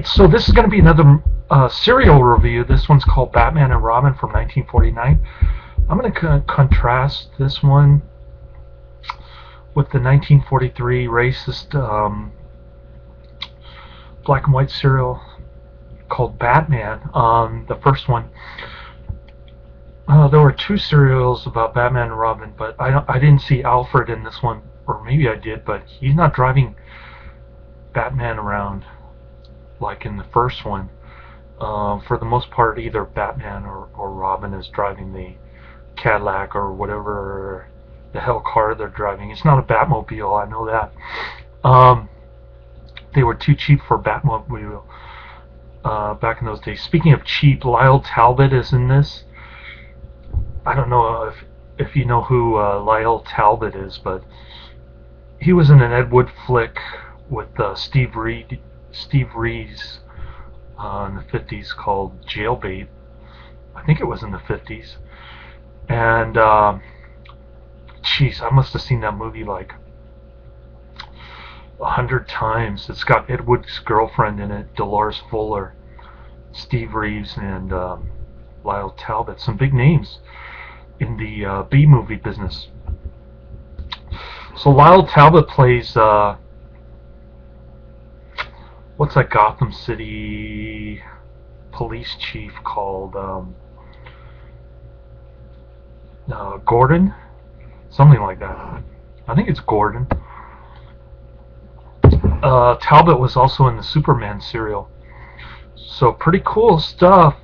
So this is going to be another serial review. This one's called Batman and Robin from 1949. I'm going to contrast this one with the 1943 racist black and white serial called Batman. The first one. There were two serials about Batman and Robin, but I didn't see Alfred in this one, or maybe I did, but he's not driving Batman around like in the first one. For the most part, either Batman or Robin is driving the Cadillac or whatever the hell car they're driving. It's not a Batmobile, I know that. They were too cheap for Batmobile back in those days. Speaking of cheap, Lyle Talbot is in this. I don't know if you know who Lyle Talbot is, but he was in an Ed Wood flick with Steve Reeves in the 50s called Jailbait. I think it was in the 50s. And jeez, I must have seen that movie like 100 times. It's got Ed Wood's girlfriend in it, Dolores Fuller, Steve Reeves, and Lyle Talbot. Some big names in the B-movie business. So Lyle Talbot plays what's that Gotham City police chief called? Gordon? Something like that. I think it's Gordon. Talbot was also in the Superman serial. So pretty cool stuff.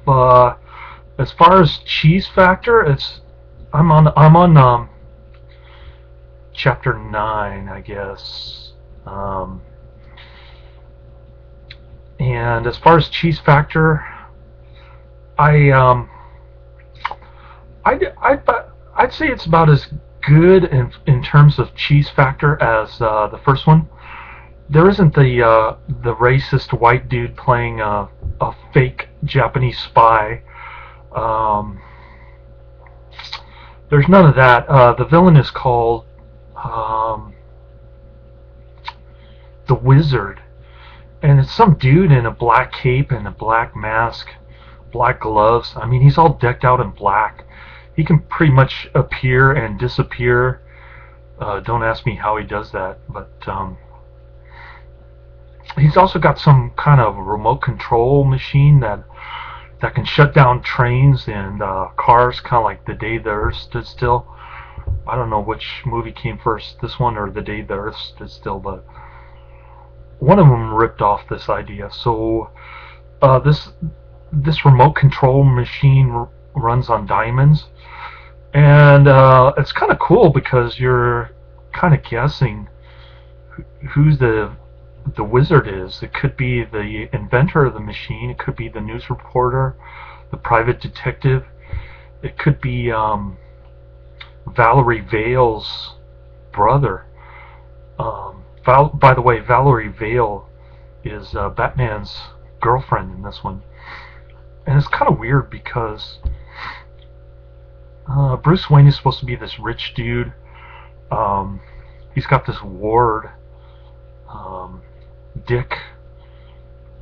As far as cheese factor, I'm on chapter 9, I guess. And as far as cheese factor, I'd say it's about as good in terms of cheese factor as the first one. There isn't the racist white dude playing a fake Japanese spy. There's none of that. The villain is called the Wizard, and it's some dude in a black cape and a black mask, black gloves. I mean, he's all decked out in black. He can pretty much appear and disappear. Don't ask me how he does that, but he's also got some kind of remote control machine that can shut down trains and cars, kind of like The Day the Earth Stood Still. I don't know which movie came first, this one or The Day the Earth Stood Still, but one of them ripped off this idea. So this remote control machine runs on diamonds, and it's kind of cool because you're kind of guessing who's the wizard is. It could be the inventor of the machine, it could be the news reporter, the private detective, it could be Valerie Vale's brother. By the way, Valerie Vale is Batman's girlfriend in this one. And it's kind of weird because Bruce Wayne is supposed to be this rich dude. He's got this ward, Dick,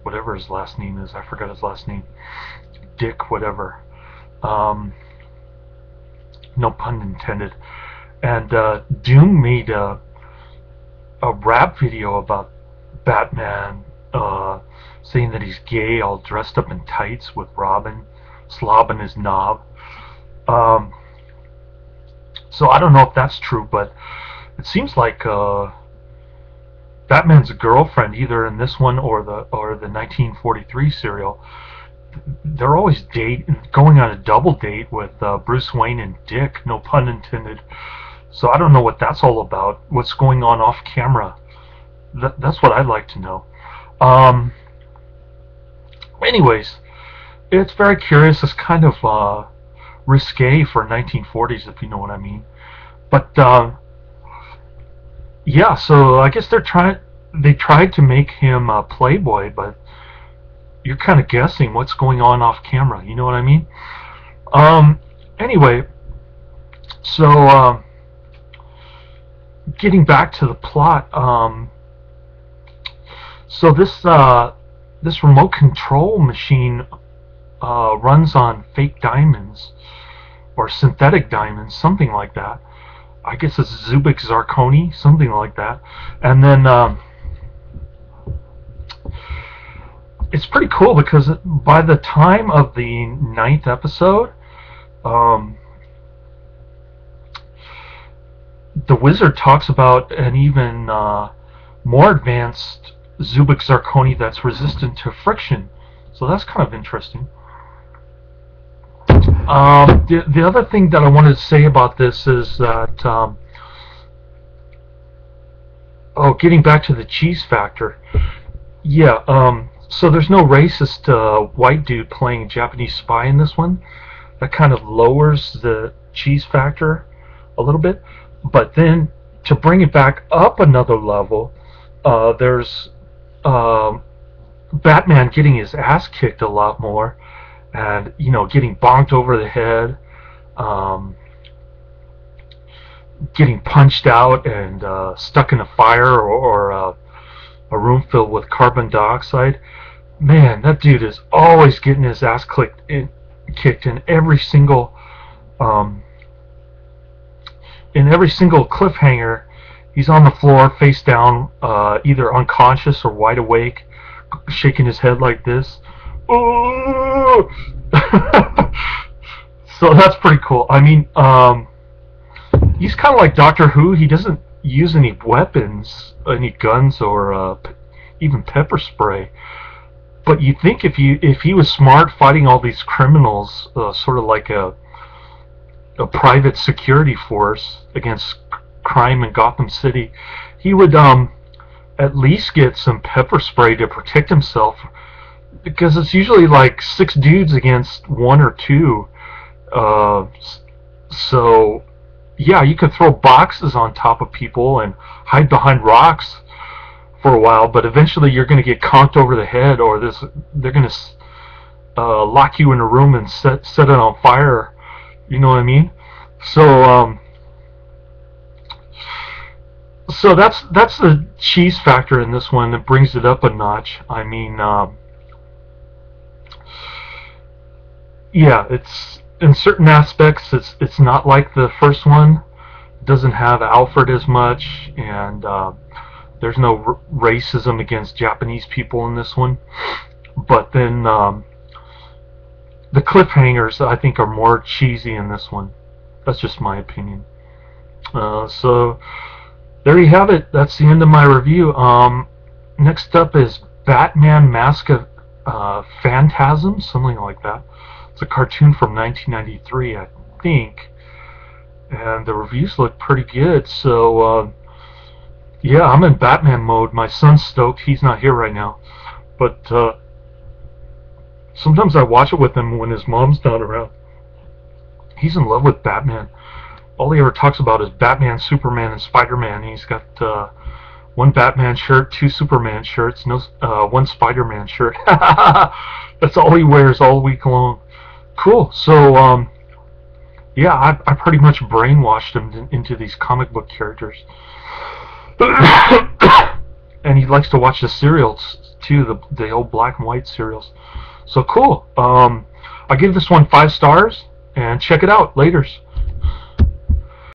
whatever his last name is. I forgot his last name. Dick whatever. No pun intended. And Doom made a rap video about Batman, saying that he's gay, all dressed up in tights with Robin slobbing his knob. So I don't know if that's true, but it seems like Batman's girlfriend, either in this one or the 1943 serial, they're always going on a double date with Bruce Wayne and Dick, no pun intended. So I don't know what that's all about. What's going on off camera? That's what I'd like to know. Anyways, it's very curious. It's kind of risque for 1940s, if you know what I mean. But yeah, so I guess they tried to make him a playboy, but you're kind of guessing what's going on off camera. You know what I mean? Anyway, so getting back to the plot, so this this remote control machine runs on fake diamonds or synthetic diamonds, something like that. I guess it's Zubik Zirconi, something like that. And then it's pretty cool because by the time of the 9th episode, the wizard talks about an even more advanced Zubik Zirconi that's resistant to friction. So that's kind of interesting. The other thing that I wanted to say about this is that, getting back to the cheese factor, yeah, so there's no racist white dude playing a Japanese spy in this one. That kind of lowers the cheese factor a little bit. But then, to bring it back up another level, there's Batman getting his ass kicked a lot more, and getting bonked over the head, getting punched out and stuck in a fire or a room filled with carbon dioxide. Man, that dude is always getting his ass kicked in every single cliffhanger. He's on the floor, face down, either unconscious or wide awake, shaking his head like this. Oh! So that's pretty cool. I mean, he's kind of like Doctor Who. He doesn't use any weapons, any guns, or even pepper spray. But you'd think if he was smart fighting all these criminals, sort of like a private security force against crime in Gotham City, he would at least get some pepper spray to protect himself, because it's usually like 6 dudes against 1 or 2. So yeah, you could throw boxes on top of people and hide behind rocks for a while, but eventually you're going to get conked over the head, or they're going to lock you in a room and set it on fire. You know what I mean? So so that's the cheese factor in this one that brings it up a notch. I mean, yeah, it's in certain aspects it's not like the first one. It doesn't have Alfred as much, and there's no racism against Japanese people in this one. But then the cliffhangers, I think, are more cheesy in this one. That's just my opinion. So there you have it. That's the end of my review. Next up is Batman Mask of Phantasm, something like that. It's a cartoon from 1993, I think, and the reviews look pretty good. So yeah, I'm in Batman mode. My son's stoked. He's not here right now, but sometimes I watch it with him when his mom's not around. He's in love with Batman. All he ever talks about is Batman, Superman, and Spider-Man. He's got 1 Batman shirt, 2 Superman shirts, 1 Spider-Man shirt. That's all he wears all week long. Cool. So yeah, I pretty much brainwashed him into these comic book characters. And he likes to watch the serials too, the old black and white serials. So cool. I give this one 5 stars, and check it out. Laters.